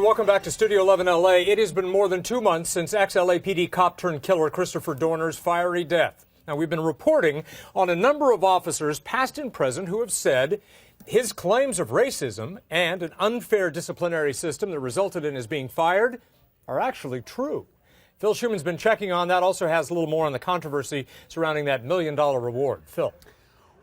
welcome back to Studio 11 LA. It has been more than 2 months since ex-LAPD cop turned killer Christopher Dorner's fiery death. Now, we've been reporting on a number of officers, past and present, who have said his claims of racism and an unfair disciplinary system that resulted in his being fired are actually true. Phil Schuman's been checking on that, also has a little more on the controversy surrounding that $1 million reward. Phil.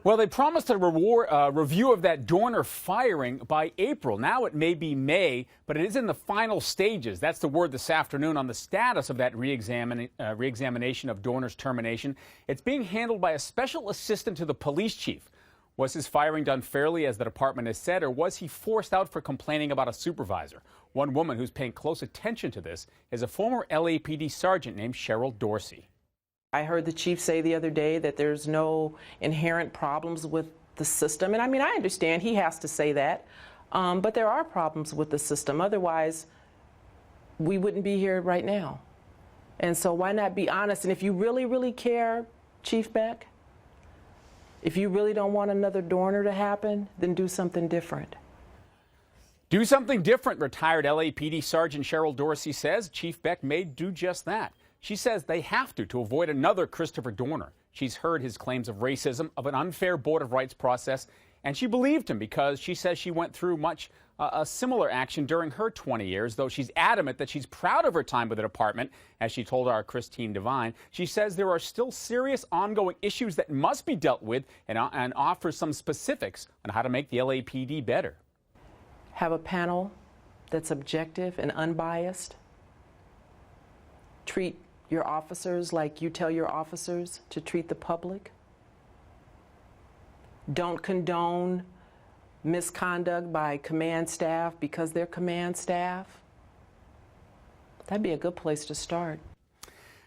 Well, they promised a review of that Dorner firing by April. Now it may be May, but it is in the final stages. That's the word this afternoon on the status of that re-examination of Dorner's termination. It's being handled by a special assistant to the police chief. Was his firing done fairly, as the department has said, or was he forced out for complaining about a supervisor? One woman who's paying close attention to this is a former LAPD sergeant named Cheryl Dorsey. I heard the chief say the other day that there's no inherent problems with the system. And I mean, I understand he has to say that, but there are problems with the system. Otherwise, we wouldn't be here right now. And so why not be honest? And if you really, really care, Chief Beck, if you really don't want another Dorner to happen, then do something different. Do something different, retired LAPD Sergeant Cheryl Dorsey says. Chief Beck may do just that. She says they have to avoid another Christopher Dorner. She's heard his claims of racism, of an unfair Board of Rights process, and she believed him because she says she went through much a similar action during her 20 years, though she's adamant that she's proud of her time with the department, as she told our Christine Devine. She says there are still serious ongoing issues that must be dealt with and offers some specifics on how to make the LAPD better. Have a panel that's objective and unbiased. Treat your officers like you tell your officers to treat the public. Don't condone misconduct by command staff because they're command staff. That'd be a good place to start.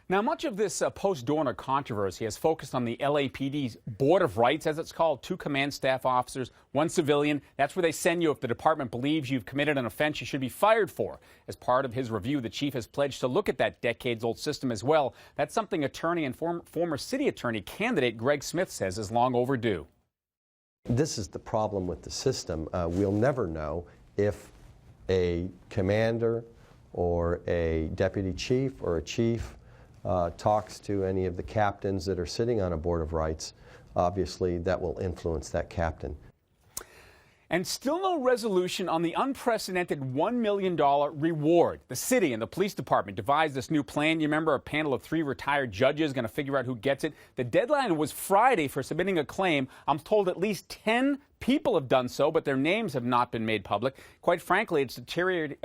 Now, much of this post-Dorner controversy has focused on the LAPD's Board of Rights, as it's called. 2 command staff officers, 1 civilian. That's where they send you if the department believes you've committed an offense you should be fired for. As part of his review, the chief has pledged to look at that decades-old system as well. That's something attorney and former city attorney candidate Greg Smith says is long overdue. This is the problem with the system. We'll never know if a commander or a deputy chief or a chief talks to any of the captains that are sitting on a Board of Rights. Obviously, that will influence that captain. And still no resolution on the unprecedented $1 million reward. The city and the police department devised this new plan. You remember, a panel of 3 retired judges going to figure out who gets it. The deadline was Friday for submitting a claim. I'm told at least 10 people have done so, but their names have not been made public. Quite frankly, it's deteriorated